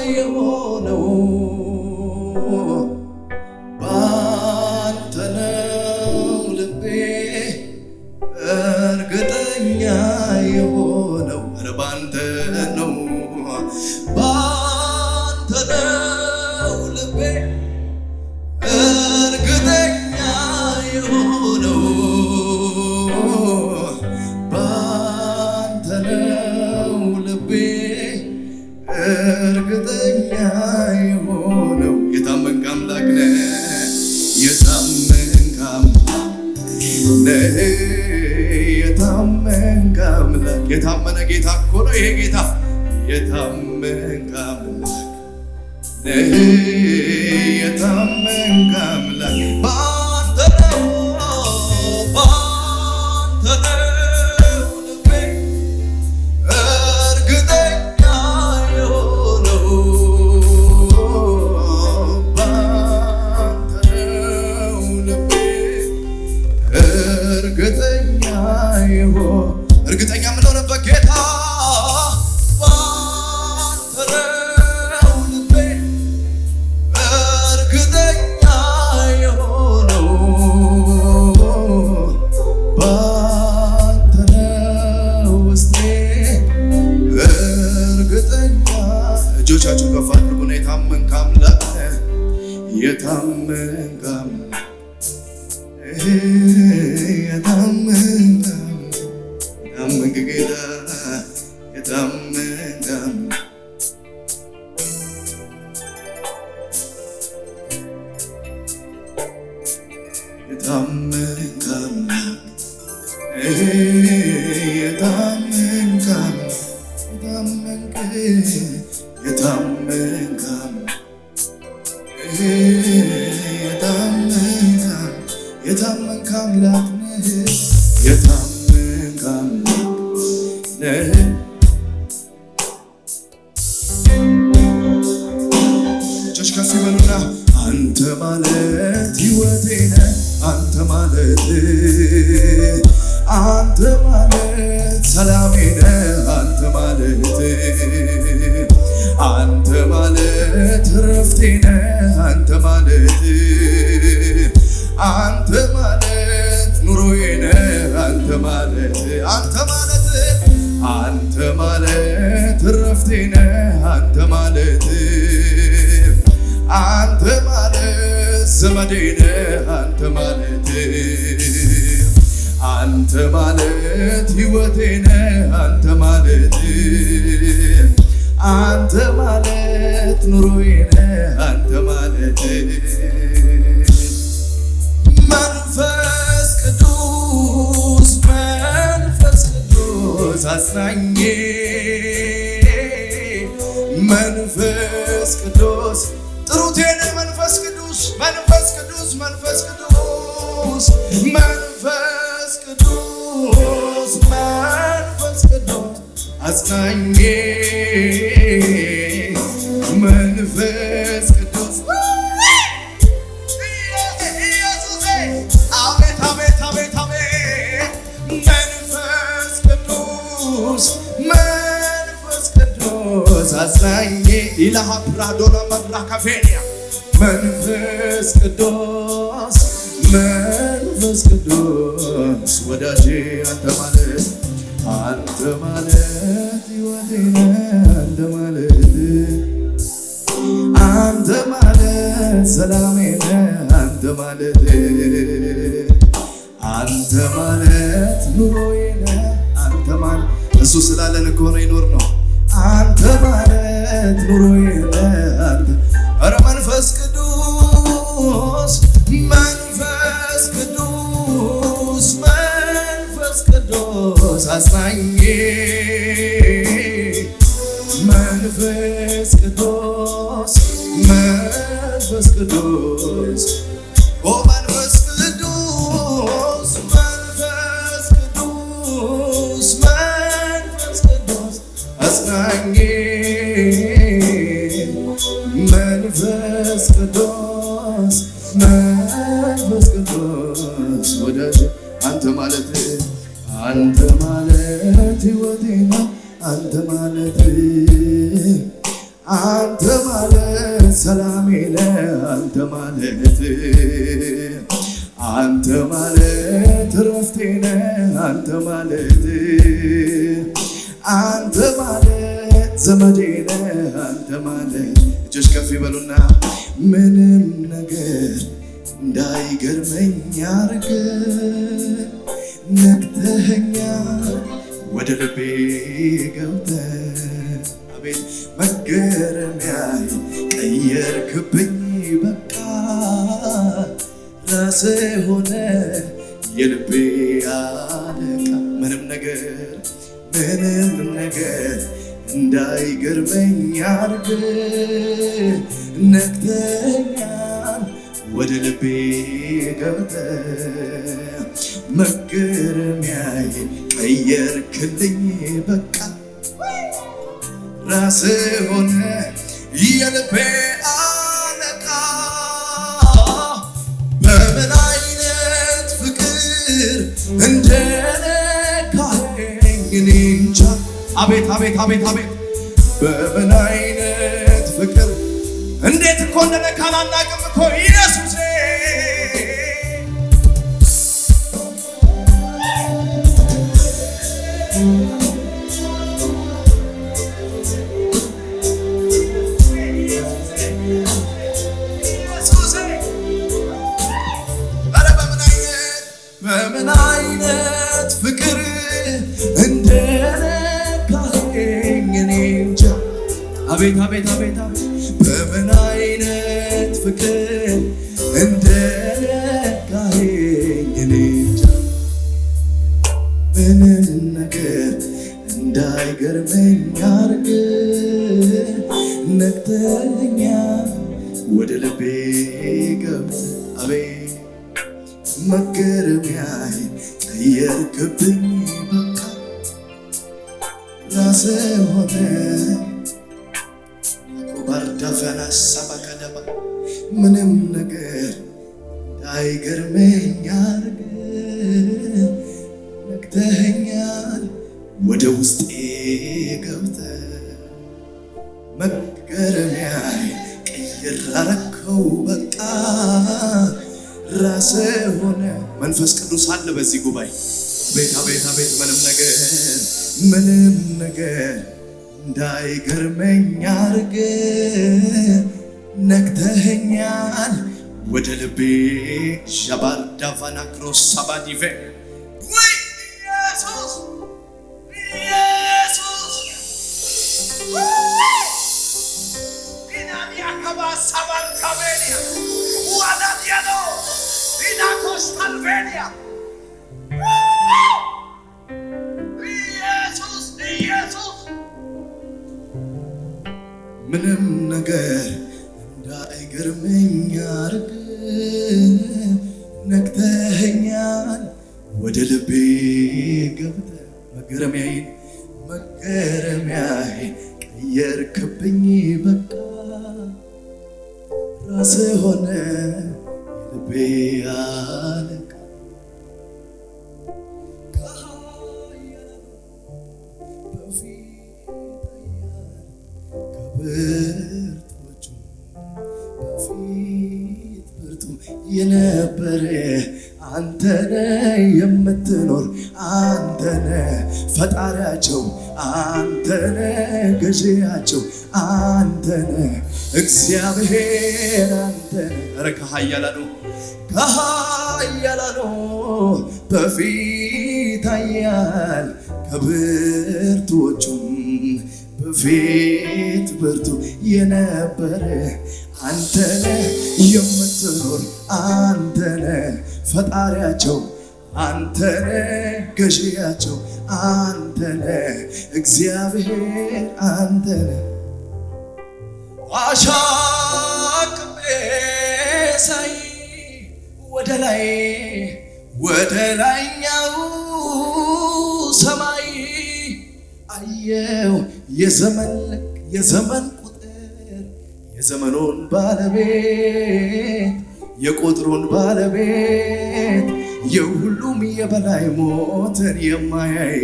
የሆነው ባንተ ነው ልቤ እርግጠኛ የሆነው ኧረ ባንተ ነው ልቤ እርግጠኛ የሆነው ባንተ ነው ልቤ እርግጠኛ የሆነው የታመንክ አምላክ ነህ የታመንክ አምላክ ነህ የታመንክ አምላክ የታመነ ጌታ እኮ ነው ይሄ ጌታ የታመንክ አምላክ ነህ የታመንክ አምላክ ባንተ ነው ልቤ እርግጠኛ የሆነው ባንተ ነው ልቤ እርግጠኛ የምንሆንበት ጌታ ባንተ ነው ልቤ እርግጠኛ የሆነው ባንተ ነው ውስጤ እርግጠኛ እጆቻችሁ ከፍ አድርጉና የታመንክ አምላክ የታመንክ አምላክ የታመንክ ጌታ የታመንክ አምላክ የታመንክ አምላክ የታመንክ አምላክ የታመንክ የታመንክ አምላክ ነህ የታመንክ አምላክ ነህ እጆች ከፍ ይበሉና አንተ ማለት ሕይወቴ ነህ አንተ ማለት ሰላሜ ነህ አንተ ማለት እረፍቴ ነህ አንተ ማለት ኑሮዬ ነህ አንተ ማለት እረፍቴ ነህ አንተ ማለት ዘመዴ ነህ አንተ ማለት ሕይወቴ ነህ አንተ ማለት ኑሮዬ ነህ አንተ ማለት መንፈስ ቅዱስ አጽናኜ መንፈስ ቅዱስ ጥሩቴ ነህ መንፈስ ቅዱስ አጽናኜ መንፈስ ቅዱስ ኢየሱስ አቤት መንፈስ ቅዱስ አጽናኜ ኢላሃ ፕራዶና መድራካፌኒያ መንፈስ ቅዱስ ወዳጄ አንተ ማለት ሕይወቴ ነህ አንተ ማለት ሰላሜ ነህ አንተ ማለት ኑሮዬ ነህ አንተ ማለት እሱ ስላለን እኮ ነው ይኖር ነው አንተ ማለት ኑሮዬ ነህ አንተ ኧረ መንፈስ ቅዱስ አጽናኜ መንፈስ ቅዱስ ኦ መንፈስ ቅዱስ አጽናኜ መንፈስ ቅዱስ ወዳጄ አንተ ማለት ሕይወቴ ነህ አንተ አንተ ማለት ሰላሜ ነህ አንተ ማለት አንተ ማለት እረፍቴ ነህ አንተ ማለት አንተ ማለት ዘመዴ ነህ አንተ ማለት እጆች ከፍ ይበሉና ምንም ነገር እንዳይገርመኝ አድርገህ ነክተኸኛል ወደ ልቤ ገብተህ አቤት መገረሚያዬ ቀየርክብኝ በቃ ራስህ ሆነ የልቤ አለቃ ምንም ነገር እንዳይገርመኝ አድርገህ ነክተኸኛል ወደ ልቤ ገብተህ መገረሚያዬ ቀየርክልኝ በቃ ራስህ ሆነ የልቤ አለቃ በምን አይነት ፍቅር እንደነካኸኝ እኔ እንጃ አቤት አቤት አቤት አቤት በምን አይነት ፍቅር እንዴት እኮ እንደነካን አናውቅም እኮ ኢየሱሴ በምን አይነት ፍቅር እንደነካኸኝ እኔ እንጃ አቤት አቤት አቤት በምን አይነት ፍቅር እንደነካኸኝ እኔ እንጃ ምንም ነገር እንዳይገርመኝ አድርገህ ነክተኸኛል ወደ ልቤ ገብተህ አቤት መገረሚያዬ ቀየርክብኝ በቃ ራስህ ሆነ ባርዳፈና ሰባከደባ ምንም ነገር እንዳይገርመኝ አድርገህ ነክተኸኛል ወደ ውስጤ ገብተህ መገረሚያዬ ቀየር አረከው በቃ ራስህ ሆነ መንፈስ ቅዱስ አለ በዚህ ጉባኤ ቤታ ቤታ ቤት ምንም ነገር እንዳይገርመኝ አድርገህ ነክተኸኛል ወደ ልቤ ሻባር ዳቫና ክሮስ ሳባዲቬ ወይ ኢየሱስ ኢናዲያ ካባ ሳባር ካቤኒያ ዋዳዲያኖ ኢናኮስ ታልቬኒያ ኢየሱስ ምንም ነገር እንዳይገርመኝ አድርገህ ነክተኸኛል ወደ ልቤ ገብተህ መገረሚያዬን ቀየርክብኝ በቃ ራስህ ሆነ የልቤ አለቃ ከብርቶቹ በፊት ብርቱ የነበረ አንተነ የምትኖር አንተነ ፈጣሪያቸው አንተነ ገዢያቸው አንተነ እግዚአብሔር አንተነ ኧረ ከኃያላኑ በፊት ኃያል ከብርቱዎቹም በፊት ብርቱ የነበረ አንተነ የምትኖር አንተነ ፈጣሪያቸው አንተነ ገዢያቸው አንተነ እግዚአብሔር አንተነ አሻቅቤ ሳይ ወደ ላይኛው ሰማይ አየው የዘመን ቁጥር የዘመኑን ባለቤት የቁጥሩን ባለቤት የሁሉም የበላይ ሞትን የማያይ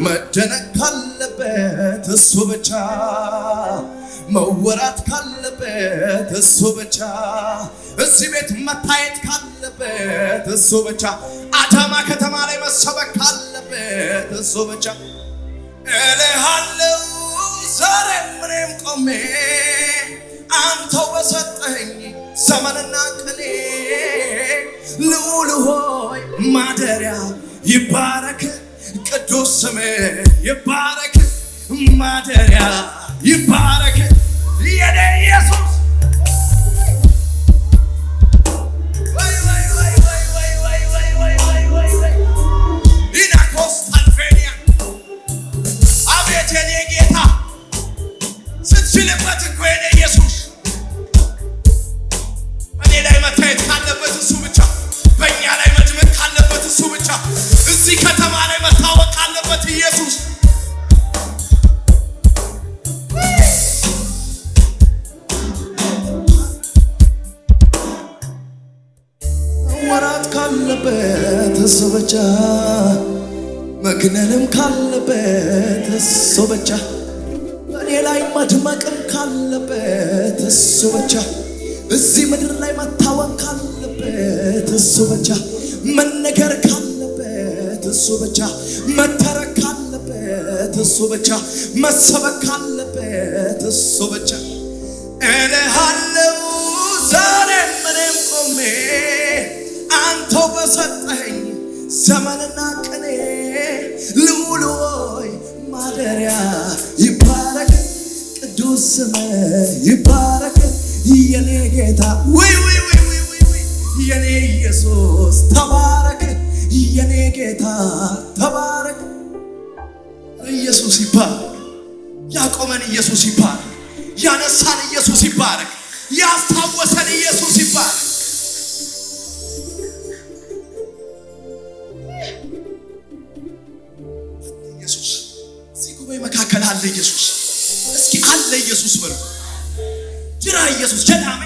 መደነቅ ካለበት እሱ ብቻ መወራት ካለበት እሱ ብቻ እዚህ ቤት መታየት ካለበት እሱ ብቻ አዳማ ከተማ ላይ መሰበክ ካለበት እሱ ብቻ እልሃለሁ ዛሬ ምንም ቆሜ አንተው በሰጠኝ ዘመንና ቀኔ ልዑል ሆይ ማደሪያ ይባረክ ቅዱስ ስምህ ይባረክ ማደሪያ ይባረክ የኔ ኢየሱስ ኢናኮስታልፌኒያ አቤት የኔ ጌታ ስትችልበት እኮ የኔ ኢየሱስ እኔ ላይ መታየት ካለበት እሱ ብቻ በእኛ ላይ መድመቅ ካለበት እሱ ብቻ እዚህ ከተማ ላይ መታወቅ ካለበት ኢየሱስ ወራት ካለበት እሱ ብቻ መግነንም ካለበት እሱ ብቻ በእኔ ላይ መድመቅም ካለበት እሱ ብቻ እዚህ ምድር ላይ መታወቅ ካለበት እሱ ብቻ መነገር ካለበት እሱ ብቻ መተረክ ካለበት እሱ ብቻ መሰበክ ካለበት እሱ ብቻ እልሃለሁ ዛሬ ምንም ቆሜ አንተው በሰጠኸኝ ዘመንና ቀኔ ልዑል ሆይ ማደሪያ ይባረክ ቅዱስ ስምህ ይባረክ የኔ ጌታ ወይ የኔ ኢየሱስ ተባረክ የኔ ጌታ ተባረክ ኢየሱስ ይባረክ ያቆመን ኢየሱስ ይባረክ ያነሳን ኢየሱስ ይባረክ ያስታወሰን ኢየሱስ ይባረክ ኢየሱስ እዚህ ጉባኤ መካከል አለ ኢየሱስ እስኪ አለ ኢየሱስ በሉ ጅራ ኢየሱስ ጀዳሜ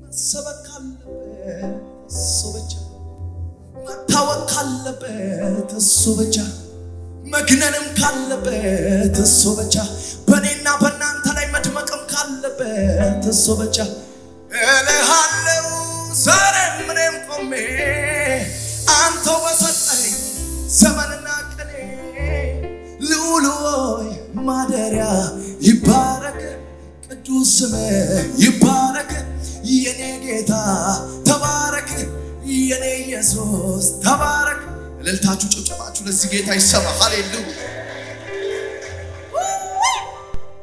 መሰበክ ካለበት እሱ ብቻ መታወቅ ካለበት እሱ ብቻ መግነንም ካለበት እሱ ብቻ በእኔና በእናንተ ላይ መድመቅም ካለበት እሱ ብቻ እልሃለሁ ዛሬ ምንም ቆሜ አንተው በሰጠኸኝ ዘመንና ቀኔ ልዑል ሆይ ማደሪያ ይባረክ ቅዱስ ስምህ ይባረክ የኔ ጌታ ተባረክ የኔ ኢየሱስ ተባረክ እልልታችሁ ጭብጨባችሁ ለዚህ ጌታ ይሰማ ሃሌሉያ